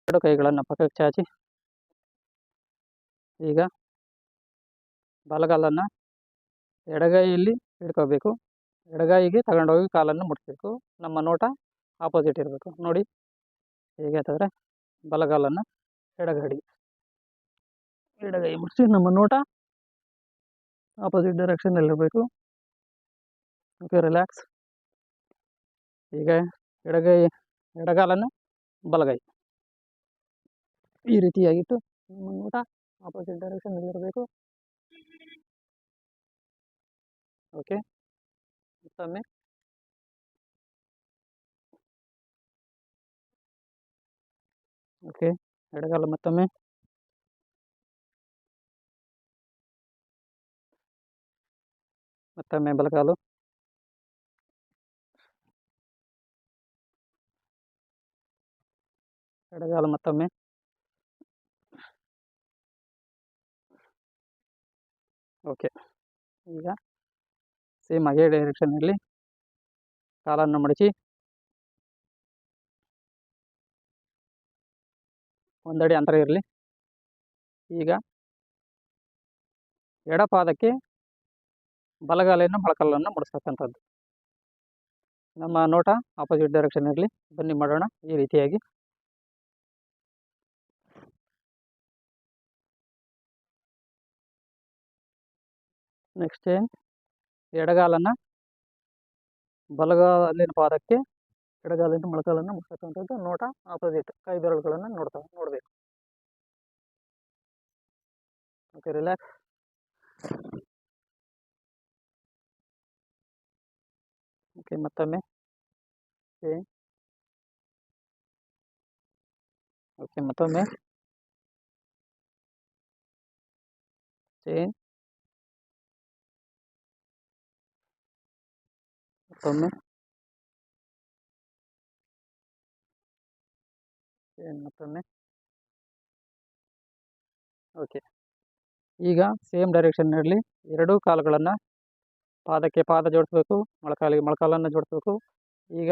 ಎರಡು ಕೈಗಳನ್ನು ಪಕ್ಕಕ್ಕೆ ಚಾಚಿ ಈಗ ಬಲಗಾಲನ್ನು ಎಡಗೈಯಲ್ಲಿ ಹಿಡ್ಕೋಬೇಕು. ಎಡಗೈಗೆ ತಗೊಂಡೋಗಿ ಕಾಲನ್ನು ಮುಟ್ಬೇಕು. ನಮ್ಮ ನೋಟ ಆಪೋಸಿಟ್ ಇರಬೇಕು. ನೋಡಿ ಹೇಗೆ ಅಂತಂದರೆ ಬಲಗಾಲನ್ನು ಎಡಗೈ ಮುಟ್ಟಿ ನಮ್ಮ ನೋಟ ಆಪೋಸಿಟ್ ಡೈರೆಕ್ಷನ್ನಲ್ಲಿರಬೇಕು. Okay, relax. ಈಗ ಎಡಗಾಲನ್ನು ಬಲಗೈ ಈ ರೀತಿಯಾಗಿಟ್ಟು ನಮ್ಮ ನೋಟ ಆಪೋಸಿಟ್ ಡೈರೆಕ್ಷನ್ನಲ್ಲಿರಬೇಕು. ಓಕೆ, ಮತ್ತೊಮ್ಮೆ ಓಕೆ, ಎಡಗಾಲ ಮತ್ತೊಮ್ಮೆ ಬಲಗಾಲು ಎಡಗಾಲ ಮತ್ತೊಮ್ಮೆ ಓಕೆ. ಈಗ ಸೇಮ್ ಅದೇ ಡೈರೆಕ್ಷನ್ನಲ್ಲಿ ಕಾಲನ್ನು ಮಡಚಿ ಒಂದಡಿ ಅಂತರ ಇರಲಿ. ಈಗ ಎಡಪಾದಕ್ಕೆ ಬಲಗಾಲಿನ ಮೊಳಕಾಲನ್ನು ಮುಡಿಸ್ತಕ್ಕಂಥದ್ದು. ನಮ್ಮ ನೋಟ ಆಪೋಸಿಟ್ ಡೈರೆಕ್ಷನ್ ಇರಲಿ. ಬನ್ನಿ ಮಾಡೋಣ ಈ ರೀತಿಯಾಗಿ. ನೆಕ್ಸ್ಟ್ ಎಡಗಾಲನ್ನು ಬಲಗಾಲಿನ ಪಾದಕ್ಕೆ ಎಡಗಾಲಿನ ಮೊಳಕಾಲನ್ನು ಮುಡಿಸ್ತಕ್ಕಂಥದ್ದು. ನೋಟ ಆಪೋಸಿಟ್, ಕೈ ಬೆರಳುಗಳನ್ನು ನೋಡಬೇಕು. Okay, relax. ಓಕೆ, ಮತ್ತೊಮ್ಮೆ ಓಕೆ, ಮತ್ತೊಮ್ಮೆ ಚೇಂಜ್, ಮತ್ತೊಮ್ಮೆ ಮತ್ತೊಮ್ಮೆ ಓಕೆ. ಈಗ ಸೇಮ್ ಡೈರೆಕ್ಷನ್ನಲ್ಲಿ ಎರಡೂ ಕಾಲುಗಳನ್ನು ಪಾದಕ್ಕೆ ಪಾದ ಜೋಡಿಸ್ಬೇಕು, ಮೊಳಕಾಲಿಗೆ ಮೊಳಕಾಲನ್ನು ಜೋಡಿಸ್ಬೇಕು. ಈಗ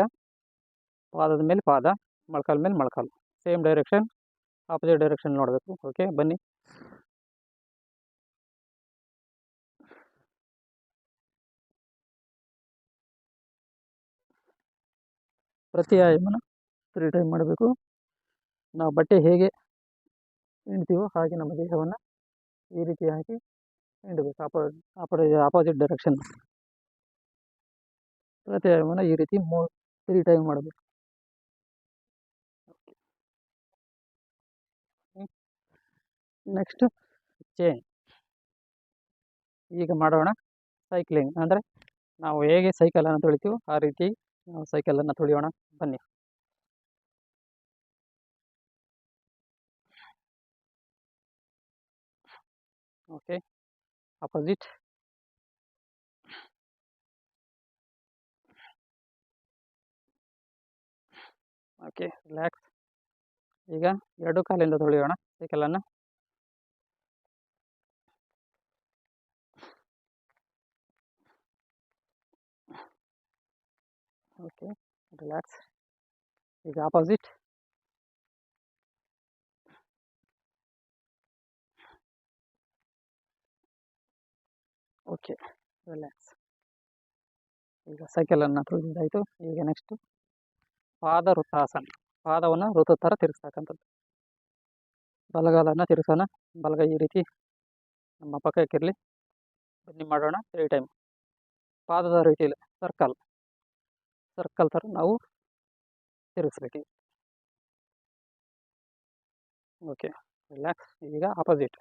ಪಾದದ ಮೇಲೆ ಪಾದ, ಮೊಳಕಾಲ ಮೇಲೆ ಮೊಳಕಾಲು, ಸೇಮ್ ಡೈರೆಕ್ಷನ್, ಆಪೋಸಿಟ್ ಡೈರೆಕ್ಷನ್ ನೋಡಬೇಕು. ಓಕೆ, ಬನ್ನಿ. ಪ್ರತಿ ಆಯಾಮನ 3 ಟೈಮ್ ಮಾಡಬೇಕು. ನಾವು ಬಟ್ಟೆ ಹೇಗೆ ಹಿಂಡ್ತೀವೋ ಹಾಗೆ ನಮ್ಮ ದೇಹವನ್ನು ಈ ರೀತಿಯಾಗಿ ಹಿಂಡಬೇಕು. ಆಪೋಸಿಟ್ ಡೈರೆಕ್ಷನ್ ಪ್ರತಿ ಆಯಾಮನ ಈ ರೀತಿ 3 ಟೈಮ್ ಮಾಡಬೇಕು. Next change. ಈಗ ಮಾಡೋಣ ಸೈಕ್ಲಿಂಗ್. ಅಂದರೆ ನಾವು ಹೇಗೆ ಸೈಕಲನ್ನು ತುಳಿತೀವೋ ಆ ರೀತಿ ನಾವು ಸೈಕಲನ್ನು ತುಳಿಯೋಣ. ಬನ್ನಿ. Okay, opposite. Okay, relax. ಈಗ ಎರಡು ಕಾಲಿಂದ ತುಳಿಯೋಣ ಸೈಕಲನ್ನು. Okay, relax. ಈಗ ಆಪೋಸಿಟ್. Okay, relax. ಈಗ ಸೈಕಲನ್ನು ತುಳಿದಾಯಿತು. ಈಗ ನೆಕ್ಸ್ಟ್ ಪಾದ ವೃತ್ತಾಸನ. ಪಾದವನ್ನು ವೃತ್ತ ಥರ ತಿರುಗಿಸ್ತಕ್ಕಂಥದ್ದು. ಬಲಗಾಲನ್ನು ತಿರುಗಿಸೋಣ. ಬಲಗೈ ಈ ರೀತಿ ನಮ್ಮ ಪಕ್ಕಕ್ಕಿರಲಿ. ಬನ್ನಿ ಮಾಡೋಣ 3 ಟೈಮ್. ಪಾದದ ರೀತಿಯಲ್ಲಿ ಸರ್ಕಲ್ ಥರ ನಾವು ತಿರುಗಿಸ್ಬೇಕು. Okay, relax. ಈಗ ಆಪೋಸಿಟ್.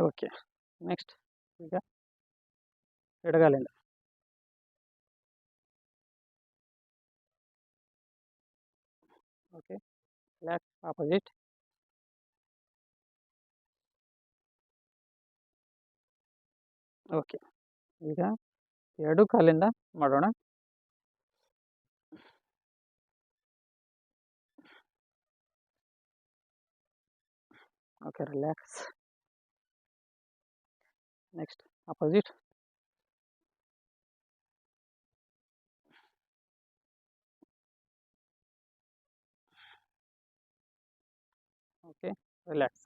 ಓಕೆ, ನೆಕ್ಸ್ಟ್ ಈಗ ಎಡಗಾಲಿಂದ. Okay, relax. ಆಪೋಸಿಟ್. ಓಕೆ, ಈಗ ಎರಡು ಕಾಲಿಂದ ಮಾಡೋಣ. Okay, relax. Next opposite. Okay, relax.